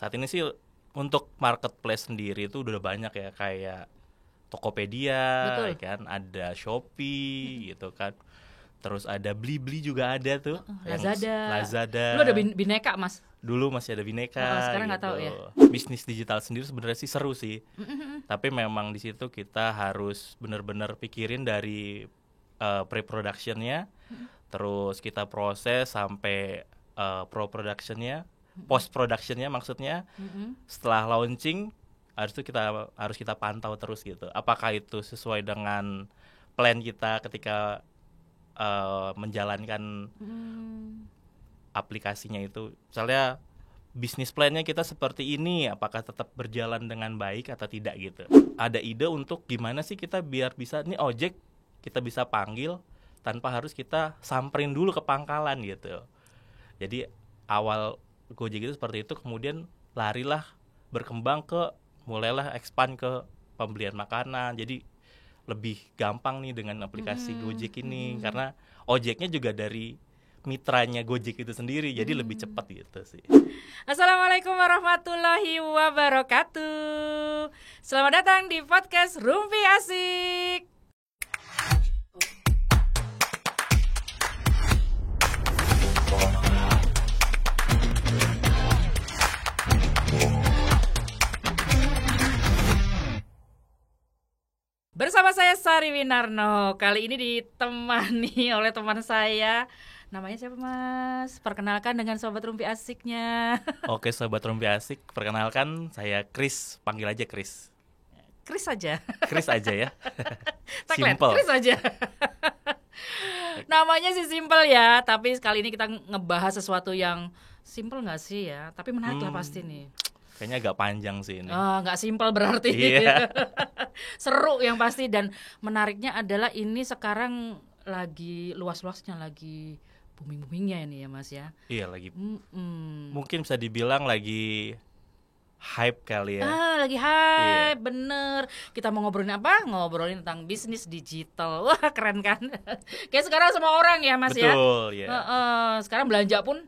Saat ini sih untuk marketplace sendiri itu udah banyak ya, kayak Tokopedia, Betul. kan, ada Shopee gitu kan. Terus ada Blibli juga ada tuh, Lazada. Lu ada Bineka, Mas? Dulu masih ada Bineka Sekarang nggak gitu. tahu ya. Bisnis digital sendiri sebenarnya sih seru sih. Tapi memang di situ kita harus benar-benar pikirin dari pre-productionnya, terus kita proses sampai pro-productionnya, post-productionnya maksudnya. Setelah launching harus kita pantau terus gitu. Apakah itu sesuai dengan plan kita ketika menjalankan aplikasinya itu. Misalnya bisnis plan-nya kita seperti ini, apakah tetap berjalan dengan baik atau tidak gitu. Ada ide untuk gimana sih kita biar bisa nih ojek kita bisa panggil tanpa harus kita samperin dulu ke pangkalan gitu. Jadi awal Gojek itu seperti itu, kemudian larilah berkembang mulailah expand ke pembelian makanan. Jadi lebih gampang nih dengan aplikasi Gojek ini, karena ojeknya juga dari mitranya Gojek itu sendiri, jadi lebih cepat gitu sih. Assalamualaikum warahmatullahi wabarakatuh. Selamat datang di podcast Rumpi Asik. Bersama saya Sari Winarno. Kali ini ditemani oleh teman saya. Namanya siapa, Mas? Perkenalkan dengan sobat Rumpi Asiknya. Oke, sobat Rumpi Asik, perkenalkan saya Chris, panggil aja Chris. Chris aja. Chris aja ya. Simple. Chris aja. Namanya sih simple ya, tapi kali ini kita ngebahas sesuatu yang simple nggak sih ya? Tapi menarik lah pasti nih. Kayaknya agak panjang sih ini. Nggak simple berarti. Iya. Seru yang pasti, dan menariknya adalah ini sekarang lagi luas-luasnya, lagi booming-boomingnya ini ya, Mas ya. Iya, lagi. Mungkin bisa dibilang lagi hype kali ya. Lagi hype, bener. Kita mau ngobrolin apa? Ngobrolin tentang bisnis digital. Wah, keren kan? Kayak sekarang semua orang ya, Mas. Betul, ya. Sekarang belanja pun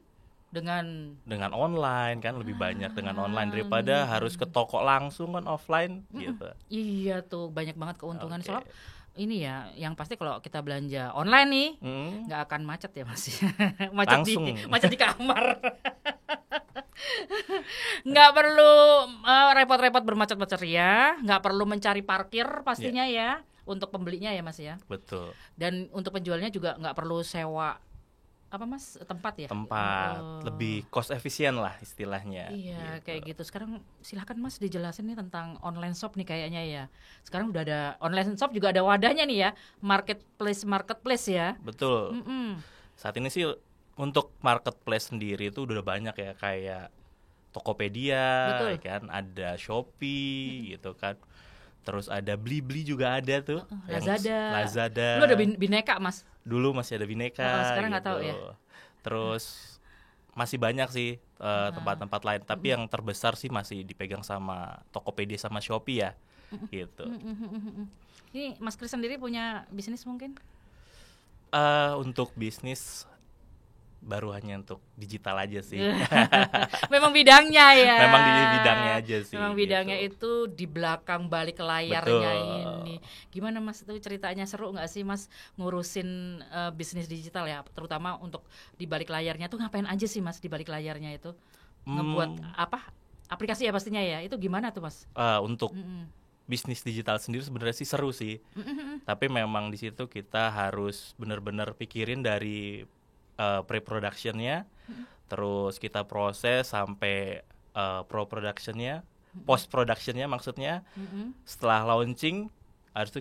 dengan online kan, lebih banyak dengan online daripada harus ke toko langsung kan, offline gitu. Iya tuh, banyak banget keuntungan. Soalnya ini ya, yang pasti kalau kita belanja online nih nggak akan macet ya, Mas. macet di kamar. Nggak perlu repot-repot bermacet-macet ya, nggak perlu mencari parkir pastinya ya untuk pembelinya ya, Mas ya. Betul. Dan untuk penjualnya juga nggak perlu sewa tempat ya? Tempat, lebih cost efisien lah istilahnya. Iya, gitu. Kayak gitu. Sekarang silahkan Mas dijelasin nih tentang online shop nih kayaknya ya. Sekarang udah ada online shop, juga ada wadahnya nih ya, marketplace ya. Betul. Saat ini sih untuk marketplace sendiri itu udah banyak ya, kayak Tokopedia, kan, ada Shopee gitu kan. Terus ada Blibli juga ada tuh, Lazada. Lu ada Bineka, Mas? Dulu masih ada Bineka. Sekarang nggak gitu. tahu ya. Terus masih banyak sih tempat-tempat lain, tapi yang terbesar sih masih dipegang sama Tokopedia sama Shopee ya, gitu. Ini Mas Chris sendiri punya bisnis mungkin? Untuk bisnis baru hanya untuk digital aja sih. Memang bidangnya ya. Memang di bidangnya aja sih. Memang bidangnya gitu. itu di belakang balik layarnya. Betul. Ini. Gimana Mas, itu ceritanya seru nggak sih Mas ngurusin bisnis digital ya? Terutama untuk di balik layarnya tuh ngapain aja sih Mas di balik layarnya itu? Ngebuat apa? Aplikasi ya pastinya ya. Itu gimana tuh Mas? Untuk bisnis digital sendiri sebenarnya sih seru sih. Tapi memang di situ kita harus benar-benar pikirin dari pre-productionnya, terus kita proses sampai pro-productionnya, post-productionnya maksudnya. Setelah launching harus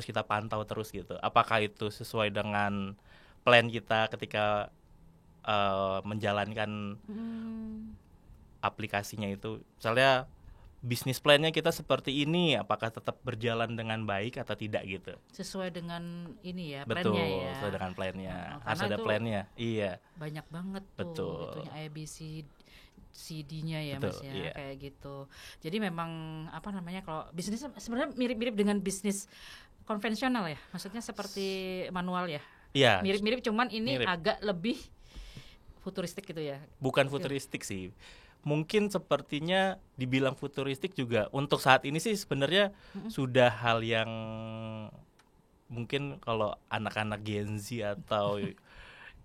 kita pantau terus gitu. Apakah itu sesuai dengan plan kita ketika menjalankan aplikasinya itu. Misalnya bisnis plan-nya kita seperti ini, apakah tetap berjalan dengan baik atau tidak gitu. Sesuai dengan ini ya, betul, plan-nya ya. Sesuai dengan plan-nya. Harus ada plan-nya. Iya. Banyak banget tuh. Betul. Itunya ABC CD-nya ya, betul, Mas ya, iya. Kayak gitu. Jadi memang kalau bisnis sebenarnya mirip-mirip dengan bisnis konvensional ya. Maksudnya seperti manual ya. Iya. Mirip-mirip, cuman ini agak lebih futuristik gitu ya. Bukan futuristik sih. mungkin sepertinya dibilang futuristik juga untuk saat ini sih sebenarnya sudah hal yang mungkin kalau anak-anak Gen Z atau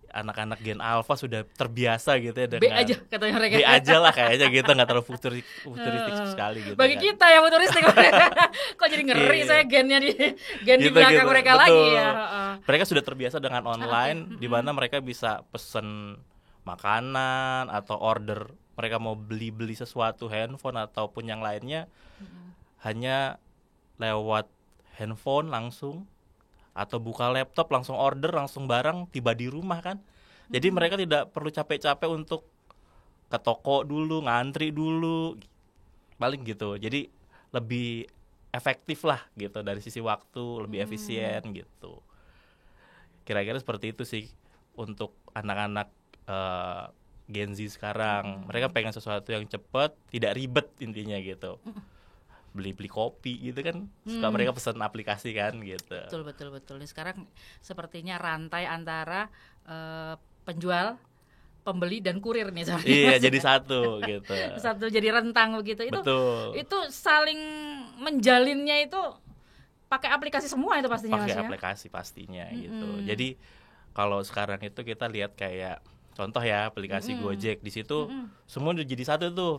anak-anak Gen Alpha sudah terbiasa gitu ya B dengan aja katanya mereka. B aja lah kayaknya gitu, nggak terlalu futuristik sekali gitu. Bagi kan. kita yang futuristik. Kok jadi ngeri Iya. saya gennya di Gitu, belakang gitu. mereka Betul. lagi ya. Mereka sudah terbiasa dengan online, di mana mereka bisa pesen makanan atau order, mereka mau beli sesuatu, handphone ataupun yang lainnya, hanya lewat handphone langsung, atau buka laptop langsung order, langsung barang tiba di rumah kan. Jadi mereka tidak perlu capek-capek untuk ke toko dulu, ngantri dulu, paling gitu. Jadi lebih efektif lah gitu dari sisi waktu, lebih efisien gitu. Kira-kira seperti itu sih untuk anak-anak Gen Z sekarang. Mereka pengen sesuatu yang cepat, tidak ribet intinya gitu. Beli kopi gitu kan, suka mereka pesan aplikasi kan gitu. Betul. Sekarang sepertinya rantai antara penjual, pembeli dan kurir nih sama. Iya, jadi satu gitu. Satu jadi rentang begitu. Betul. Itu saling menjalinnya itu pakai aplikasi semua itu pastinya Mas Pakai ya. aplikasi pastinya gitu. Jadi kalau sekarang itu kita lihat kayak contoh ya aplikasi Gojek, di situ semua udah jadi satu tuh.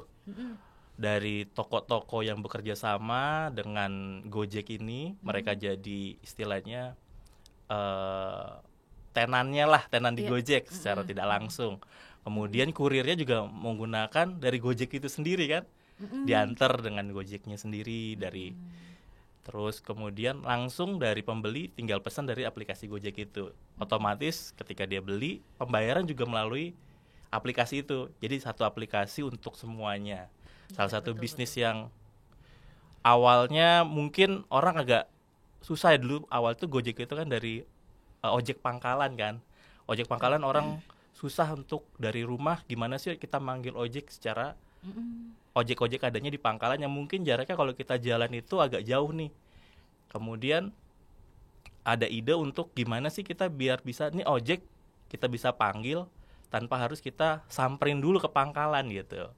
Dari toko-toko yang bekerja sama dengan Gojek ini, mereka jadi istilahnya tenan di Gojek secara tidak langsung. Kemudian kurirnya juga menggunakan dari Gojek itu sendiri kan, diantar dengan Gojeknya sendiri dari. Terus kemudian langsung dari pembeli tinggal pesan dari aplikasi Gojek itu. Otomatis ketika dia beli, pembayaran juga melalui aplikasi itu. Jadi satu aplikasi untuk semuanya. Salah satu bisnis yang awalnya mungkin orang agak susah ya dulu. Awal tuh Gojek itu kan dari ojek pangkalan kan. Ojek pangkalan orang susah untuk dari rumah gimana sih kita manggil ojek secara ojek-ojek adanya di pangkalan yang mungkin jaraknya kalau kita jalan itu agak jauh nih. Kemudian ada ide untuk gimana sih kita biar bisa nih ojek kita bisa panggil tanpa harus kita samperin dulu ke pangkalan gitu.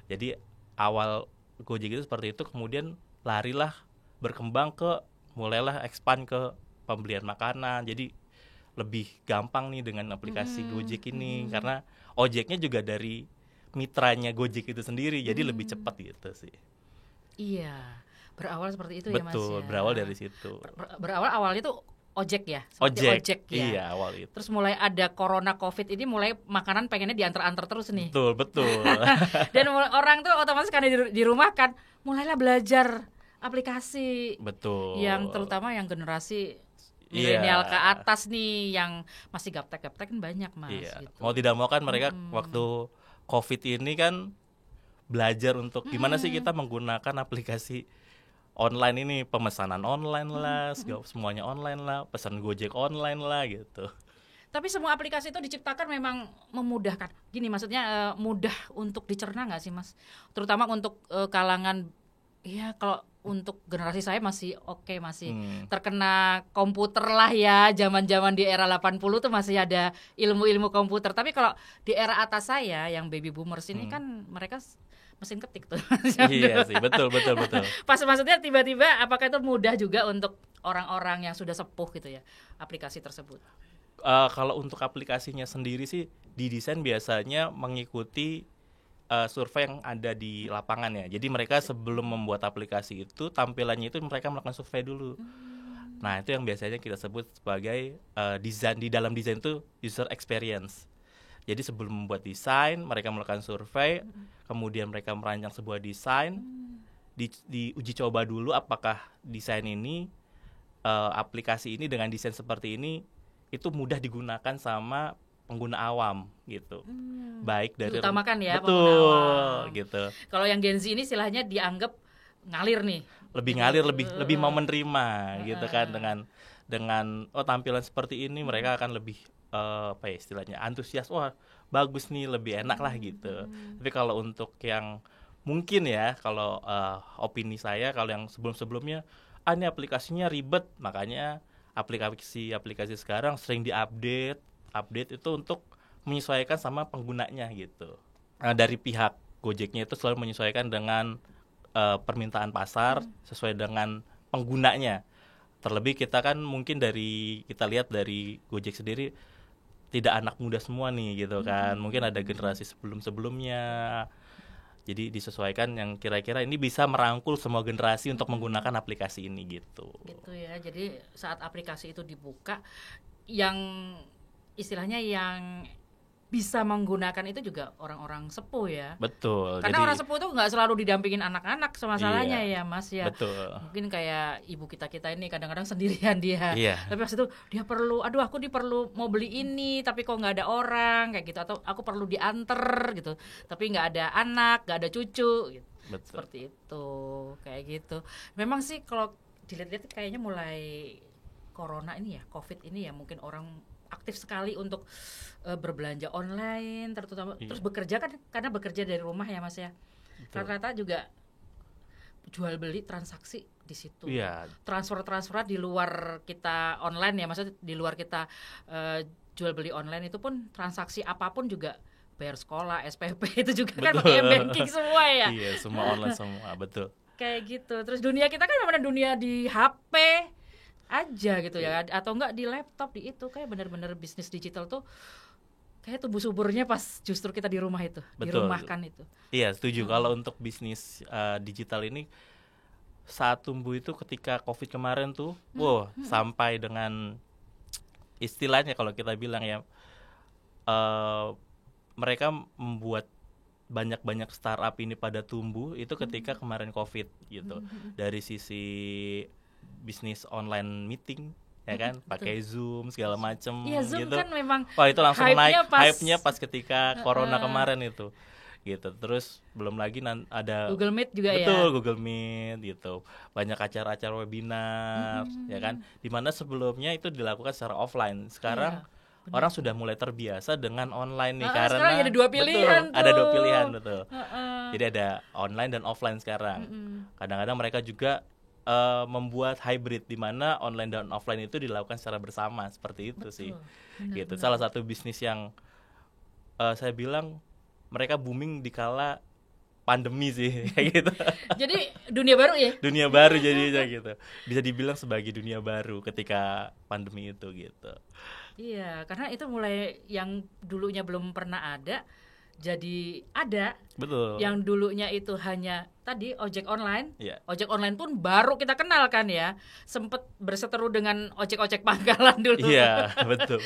Jadi awal Gojek itu seperti itu, kemudian larilah berkembang mulailah expand ke pembelian makanan. Jadi lebih gampang nih dengan aplikasi Gojek ini karena ojeknya juga dari mitranya Gojek itu sendiri, jadi lebih cepat gitu sih. Iya, berawal seperti itu ya Mas. Betul, berawal dari situ. Awalnya tuh ojek ya, Ojek ya. Iya, awal itu. Terus mulai ada corona covid ini mulai makanan pengennya diantar-antar terus nih. Betul. Dan orang tuh otomatis karena di rumah kan mulailah belajar aplikasi. Betul. Yang terutama yang generasi milenial ke atas nih yang masih gaptek kan banyak Mas. Iya. Gitu. Mau tidak mau kan mereka waktu COVID ini kan belajar untuk gimana sih kita menggunakan aplikasi online ini, pemesanan online lah, semuanya online lah, pesan Gojek online lah gitu. Tapi semua aplikasi itu diciptakan memang memudahkan. Gini maksudnya mudah untuk dicerna nggak sih Mas? Terutama untuk kalangan, ya kalau untuk generasi saya masih oke, masih terkena komputer lah ya. Zaman-zaman di era 80 tuh masih ada ilmu-ilmu komputer. Tapi kalau di era atas saya yang baby boomers ini kan mereka mesin ketik tuh. Iya sih, betul. Pas maksudnya tiba-tiba apakah itu mudah juga untuk orang-orang yang sudah sepuh gitu ya aplikasi tersebut? Kalau untuk aplikasinya sendiri sih didesain biasanya mengikuti survei yang ada di lapangan ya. Jadi mereka sebelum membuat aplikasi itu tampilannya itu mereka melakukan survei dulu. Nah itu yang biasanya kita sebut sebagai desain. Di dalam desain itu user experience. Jadi sebelum membuat desain mereka melakukan survei, kemudian mereka merancang sebuah desain, diuji coba dulu apakah desain ini, aplikasi ini dengan desain seperti ini itu mudah digunakan sama pengguna awam gitu. Baik dari utamakan ya betul pengguna awam. Gitu. Kalau yang Gen Z ini istilahnya dianggap ngalir nih. Lebih ngalir, lebih mau menerima gitu kan dengan tampilan seperti ini mereka akan lebih apa ya istilahnya antusias, wah bagus nih, lebih enak lah gitu. Tapi kalau untuk yang mungkin ya kalau opini saya kalau yang sebelumnya ini aplikasinya ribet, makanya aplikasi sekarang sering diupdate itu untuk menyesuaikan sama penggunanya gitu. Dari pihak Gojeknya itu selalu menyesuaikan dengan permintaan pasar sesuai dengan penggunanya. Terlebih kita kan mungkin kita lihat dari Gojek sendiri tidak anak muda semua nih gitu kan. Mungkin ada generasi sebelum-sebelumnya. Jadi disesuaikan yang kira-kira ini bisa merangkul semua generasi untuk menggunakan aplikasi ini gitu. Gitu ya. Jadi saat aplikasi itu dibuka, yang istilahnya yang bisa menggunakan itu juga orang-orang sepuh ya. Betul. Karena orang sepuh itu nggak selalu didampingin anak-anak masalahnya ya Mas ya. Betul. Mungkin kayak ibu kita ini kadang-kadang sendirian dia. Iya. Tapi pas itu dia perlu, aku perlu mau beli ini tapi kok nggak ada orang kayak gitu, atau aku perlu diantar gitu. Tapi nggak ada anak, nggak ada cucu gitu. Betul. Seperti itu, kayak gitu. Memang sih kalau dilihat-lihat kayaknya mulai corona ini ya, COVID ini ya, mungkin orang aktif sekali untuk berbelanja online, terutama terus bekerja kan, karena bekerja dari rumah ya Mas ya. Rata-rata juga jual beli transaksi di situ. Iya. Transfer di luar kita online ya, maksudnya di luar kita jual beli online itu pun transaksi apapun juga, bayar sekolah, SPP itu juga kan pakai banking semua ya. Iya, semua online semua, betul. Kayak gitu. Terus dunia kita kan memang dunia di HP aja gitu ya, atau enggak di laptop, di itu kayak benar-benar bisnis digital tuh kayak tumbuh suburnya pas justru kita di rumah itu. Betul. Dirumahkan itu. Iya, setuju. Kalau untuk bisnis digital ini saat tumbuh itu ketika COVID kemarin tuh, sampai dengan istilahnya kalau kita bilang ya, mereka membuat banyak startup ini pada tumbuh itu ketika kemarin COVID gitu. Dari sisi bisnis online meeting ya kan, pakai Zoom segala macem. Iya, Zoom gitu. kan memang itu langsung naik hype-nya pas ketika corona kemarin itu. Gitu. Terus belum lagi ada Google Meet juga ya. Betul, Google Meet gitu. Banyak acara-acara webinar ya kan. Dimana sebelumnya itu dilakukan secara offline. Sekarang orang sudah mulai terbiasa dengan online nih, karena sekarang ada dua pilihan betul, ada dua pilihan betul. Jadi ada online dan offline sekarang. Kadang-kadang mereka juga membuat hybrid di mana online dan offline itu dilakukan secara bersama, seperti itu sih. Gitu. Salah satu bisnis yang saya bilang mereka booming di kala pandemi sih kayak gitu. Jadi dunia baru ya? Dunia baru jadinya gitu. Bisa dibilang sebagai dunia baru ketika pandemi itu gitu. Iya, karena itu mulai yang dulunya belum pernah ada jadi ada. Betul. Yang dulunya itu hanya tadi ojek online. Yeah. Ojek online pun baru kita kenal kan ya. Sempet berseteru dengan ojek-ojek pangkalan dulu. Iya, betul.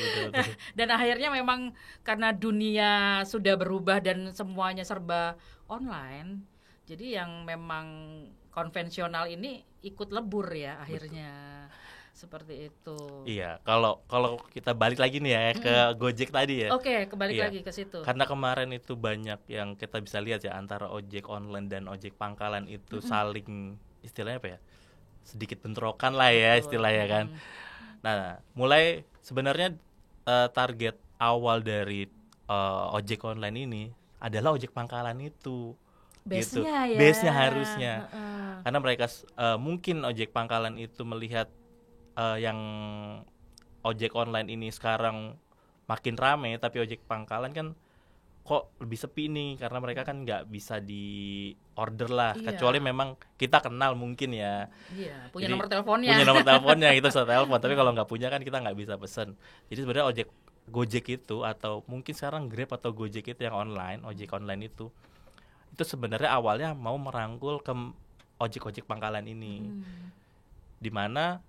Dan akhirnya memang karena dunia sudah berubah dan semuanya serba online, jadi yang memang konvensional ini ikut lebur ya akhirnya. Betul. Seperti itu. Iya, kalau kita balik lagi nih ya ke Gojek tadi ya. Oke, kembali lagi ke situ. Karena kemarin itu banyak yang kita bisa lihat ya, antara ojek online dan ojek pangkalan itu saling istilahnya apa ya? Sedikit bentrokan lah ya istilahnya kan. Nah, mulai sebenarnya target awal dari ojek online ini adalah ojek pangkalan itu. Base-nya gitu. Ya. Base-nya harusnya. Karena mereka mungkin ojek pangkalan itu melihat yang ojek online ini sekarang makin rame, tapi ojek pangkalan kan kok lebih sepi nih, karena mereka kan nggak bisa di order lah, kecuali memang kita kenal mungkin ya. Iya, punya nomor teleponnya. Punya nomor teleponnya, kita bisa telepon, tapi kalau nggak punya kan kita nggak bisa pesen. Jadi sebenarnya Gojek itu, atau mungkin sekarang Grab atau Gojek itu yang online, ojek online itu sebenarnya awalnya mau merangkul ke ojek-ojek pangkalan ini, dimana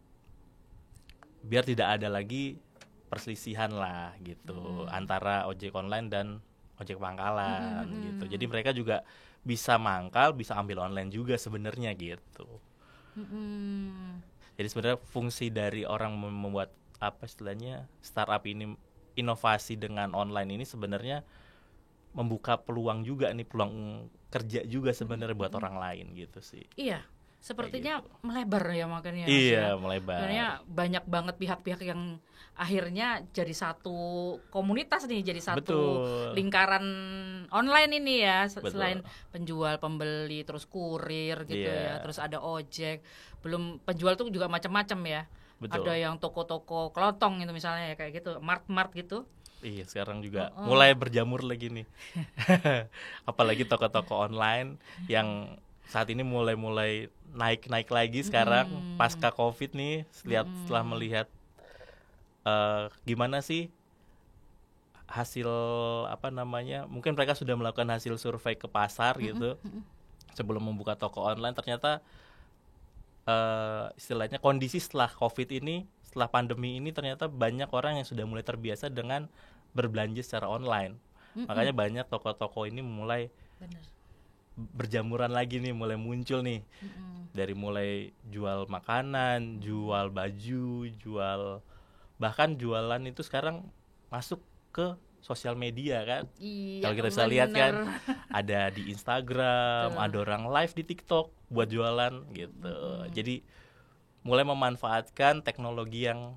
biar tidak ada lagi perselisihan lah gitu antara ojek online dan ojek pangkalan gitu. Jadi mereka juga bisa mangkal, bisa ambil online juga sebenarnya gitu. Jadi sebenarnya fungsi dari orang membuat apa istilahnya startup ini, inovasi dengan online ini sebenarnya membuka peluang juga nih, peluang kerja juga sebenarnya buat orang lain gitu sih. Iya. Sepertinya gitu. Melebar ya makanya. Iya, melebar. Makanya banyak banget pihak-pihak yang akhirnya jadi satu komunitas nih, jadi satu lingkaran online ini ya. Selain penjual, pembeli, terus kurir gitu ya, terus ada ojek. Belum penjual tuh juga macam-macam ya. Betul. Ada yang toko-toko kelontong itu misalnya ya kayak gitu, mart-mart gitu. Iya, sekarang juga mulai berjamur lagi nih. Apalagi toko-toko online yang saat ini mulai naik lagi sekarang pasca Covid nih, setelah melihat gimana sih hasil mungkin mereka sudah melakukan hasil survei ke pasar gitu sebelum membuka toko online. Ternyata istilahnya kondisi setelah Covid ini, setelah pandemi ini, ternyata banyak orang yang sudah mulai terbiasa dengan berbelanja secara online. Makanya banyak toko-toko ini mulai berjamuran lagi nih, mulai muncul nih. Dari mulai jual makanan, jual baju, bahkan jualan itu sekarang masuk ke sosial media kan. Iya, kalau kita bisa lihat kan ada di Instagram, ada orang live di TikTok buat jualan gitu. Jadi mulai memanfaatkan teknologi yang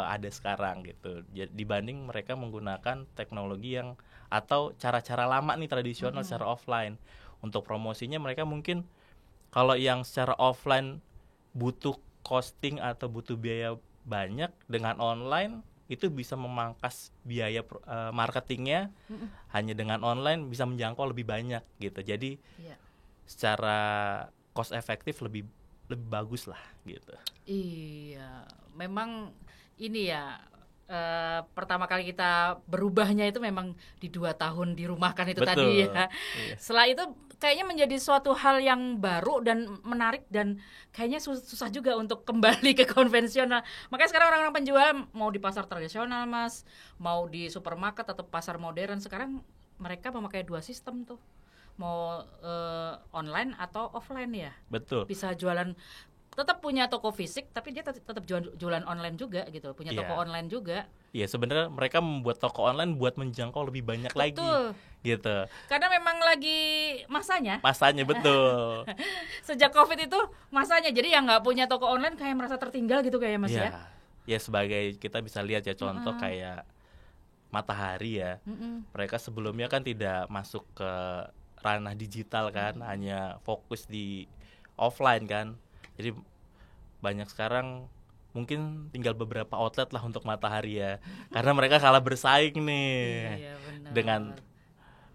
ada sekarang gitu. Dibanding mereka menggunakan teknologi yang atau cara-cara lama nih tradisional secara offline. Untuk promosinya mereka mungkin kalau yang secara offline butuh costing atau butuh biaya banyak, dengan online itu bisa memangkas biaya marketingnya. Hanya dengan online bisa menjangkau lebih banyak gitu. Jadi secara cost efektif lebih bagus lah gitu. Iya, memang ini ya pertama kali kita berubahnya itu memang di 2 tahun dirumahkan itu. Betul. Tadi ya. Iya. Setelah itu kayaknya menjadi suatu hal yang baru dan menarik, dan kayaknya susah juga untuk kembali ke konvensional. Makanya sekarang orang-orang penjual mau di pasar tradisional Mas, mau di supermarket atau pasar modern, sekarang mereka memakai 2 sistem tuh. Mau online atau offline ya. Betul. Bisa jualan, tetap punya toko fisik, tapi dia tetap jualan online juga gitu, punya toko online juga. Iya, sebenarnya mereka membuat toko online buat menjangkau lebih banyak lagi gitu. Karena memang lagi masanya betul. Sejak Covid itu masanya, jadi yang nggak punya toko online kayak merasa tertinggal gitu kayak Mas ya. Ya sebagai kita bisa lihat ya contoh kayak Matahari ya. Mereka sebelumnya kan tidak masuk ke ranah digital kan, hanya fokus di offline kan. Jadi banyak sekarang mungkin tinggal beberapa outlet lah untuk Matahari ya. Karena mereka kalah bersaing nih. Iya,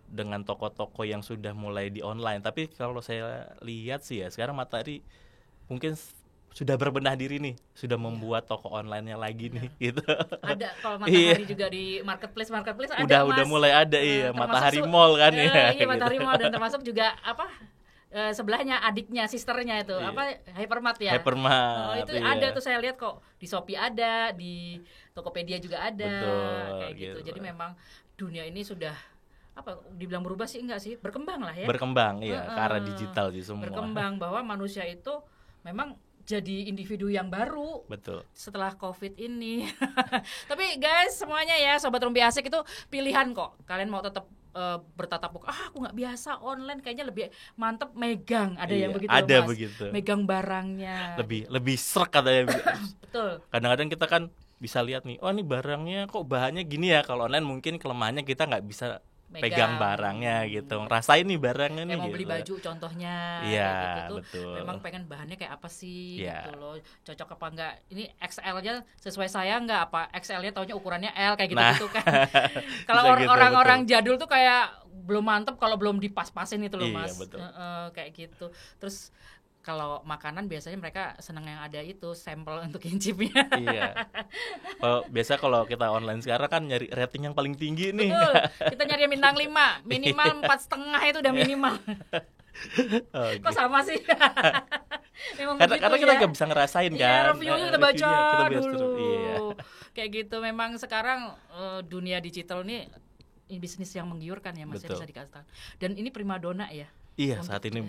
dengan toko-toko yang sudah mulai di online. Tapi kalau saya lihat sih ya, sekarang Matahari mungkin sudah berbenah diri nih, sudah membuat toko online-nya lagi nih gitu. Ada kalau Matahari juga di marketplace ada. Udah mulai ada Matahari Mall kan ya. Iya, Matahari Mall, dan termasuk juga sebelahnya adiknya, sisternya itu Hypermart ya. Hypermart. Itu ada tuh, saya lihat kok di Shopee ada, di Tokopedia juga ada. Betul, kayak gitu. Jadi memang dunia ini sudah dibilang berubah sih enggak sih, berkembang lah ya. Berkembang ke arah digital sih semua. Berkembang, bahwa manusia itu memang jadi individu yang baru. Betul. Setelah Covid ini. Tapi guys, semuanya ya Sobat Rumpi Asik, itu pilihan kok. Kalian mau tetap bertatap muka, aku nggak biasa online, kayaknya lebih mantep megang. Ada yang begitu, ada Mas. Begitu. Megang barangnya. Lebih srek katanya. Betul. Kadang-kadang kita kan bisa lihat nih, oh ini barangnya kok bahannya gini ya. Kalau online mungkin kelemahannya kita nggak bisa pegang barangnya gitu, ngerasain nih barangnya nih. Mau beli baju contohnya, gitu. Betul. Memang pengen bahannya kayak apa sih gitu loh, cocok apa enggak, ini XL-nya sesuai saya enggak, apa XL-nya taunya ukurannya L kayak gitu kan. Kalau orang-orang jadul tuh kayak belum mantep kalau belum dipas-pasin itu loh Mas. Kayak gitu. Terus kalau makanan biasanya mereka senang yang ada itu sampel untuk incipnya. Iya. Biasa kalau kita online sekarang kan nyari rating yang paling tinggi nih. Betul. Kita nyari bintang 5, minimal 4,5 itu udah minimal. Kok sama sih? Karena kita nggak bisa ngerasain kan. Reviewnya kita baca dulu. Iya. Kayak gitu. Memang sekarang dunia digital ini bisnis yang menggiurkan ya Mas, ya, bisa dikatakan. Dan ini primadona ya. Iya, saat ini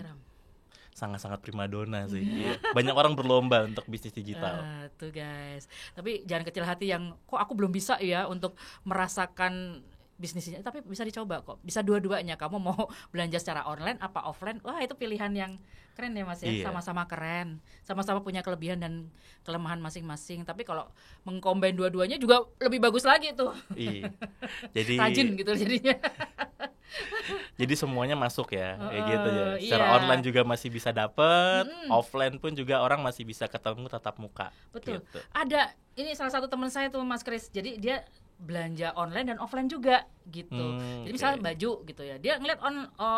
sangat-sangat primadona sih. Banyak orang berlomba untuk bisnis digital. Tuh guys. Tapi jangan kecil hati yang kok aku belum bisa ya untuk merasakan bisnisnya. Tapi bisa dicoba kok. Bisa dua-duanya. Kamu mau belanja secara online apa offline? Wah, itu pilihan yang keren ya Mas ya. Sama-sama keren. Sama-sama punya kelebihan dan kelemahan masing-masing. Tapi kalau mengcombine dua-duanya juga lebih bagus lagi tuh. Iya. Jadi rajin gitu jadinya. Jadi semuanya masuk ya, kayak gitu ya. Secara iya. online juga masih bisa dapet, offline pun juga orang masih bisa ketemu tatap muka. Betul. Gitu. Ada ini salah satu teman saya tuh Mas Kris. Jadi dia belanja online dan offline juga gitu. Jadi misalnya baju gitu ya. Dia ngeliat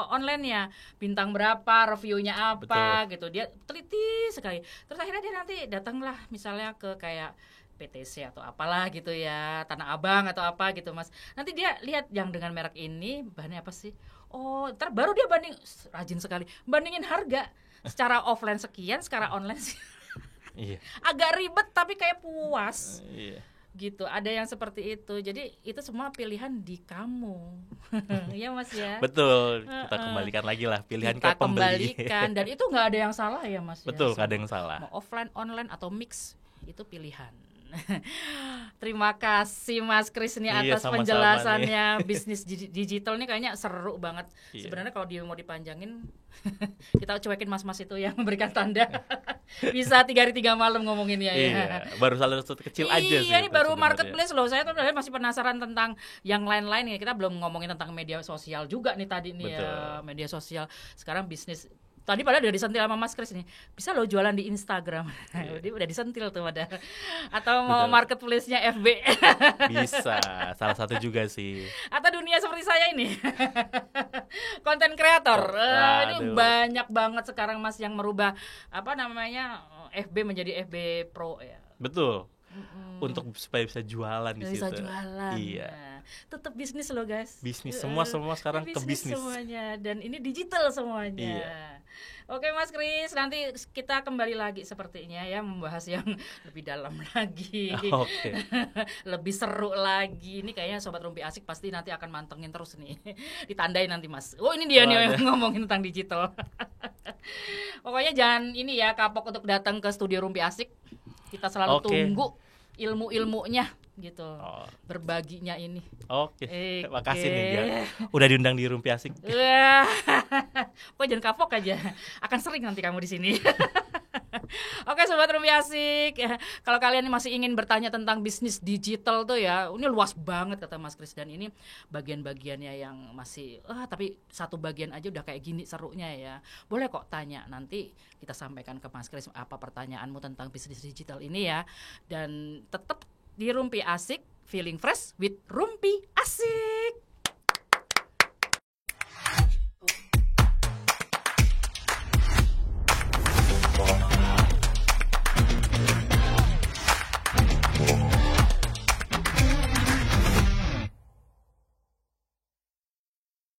online-nya bintang berapa, reviewnya apa gitu. Dia teliti sekali. Terus akhirnya dia nanti datanglah misalnya ke kayak PTC atau apalah gitu ya, Tanah Abang atau apa gitu Mas. Nanti dia lihat yang dengan merek ini bahannya apa sih? Oh, ntar baru dia banding, rajin sekali. Bandingin harga. Secara offline sekian, secara online sih. Iya. Agak ribet tapi kayak puas. Iya. Gitu, ada yang seperti itu. Jadi itu semua pilihan di kamu. Iya Mas ya. Betul. Kita kembalikan lagi lah pilihan Kita ke pembeli. kembalikan dan itu nggak ada yang salah ya Mas. Betul, ya. nggak ada yang salah. Mau offline, online atau mix itu pilihan. Terima kasih Mas Kris nih atas sama-sama penjelasannya. Bisnis digital nih kayaknya seru banget. Iya. Sebenarnya kalau dia mau dipanjangin kita cuekin mas-mas itu yang memberikan tanda. Bisa 3 hari 3 malam ngomonginnya ya. Iya, baru salah satu kecil aja sih. Iya, ini baru sebenarnya. marketplace loh. Saya tuh masih penasaran tentang yang lain-lain nih. Kita belum ngomongin tentang media sosial juga nih tadi nih ya. Media sosial. Sekarang bisnis. Tadi padahal udah disentil sama Mas Kris nih. Bisa lo jualan di Instagram. Dia udah disentil tuh pada. Atau mau marketplace-nya FB. Bisa, salah satu juga sih. Atau dunia seperti saya ini. Konten kreator. Ini banyak banget sekarang Mas yang merubah apa namanya FB menjadi FB Pro ya. Betul. Untuk supaya bisa jualan di situ. Bisa jualan. Iya. Nah, tetap bisnis loh guys. Bisnis semua sekarang ke bisnis semuanya dan ini digital semuanya. Iya. Oke Mas Kris, nanti kita kembali lagi sepertinya ya membahas yang lebih dalam lagi. Oke. Lebih seru lagi. Ini kayaknya sobat Rumpi Asik pasti nanti akan mantengin terus nih. Ditandai nanti Mas. Oh, ini dia nih yang ngomongin tentang digital. Pokoknya jangan ini ya kapok untuk datang ke studio Rumpi Asik. Kita selalu tunggu ilmu-ilmunya gitu. Berbaginya ini. Oke. Makasih nih ya. Udah diundang di Rumpi Asik. Kok jangan kapok aja. Akan sering nanti kamu di sini. Oke sobat Rumpi Asik, kalau kalian masih ingin bertanya tentang bisnis digital tuh ya, ini luas banget kata Mas Kris dan ini bagian-bagiannya yang masih tapi satu bagian aja udah kayak gini serunya ya. Boleh kok tanya, nanti kita sampaikan ke Mas Kris apa pertanyaanmu tentang bisnis digital ini ya. Dan tetap di Rumpi Asik, feeling fresh with Rumpi Asik.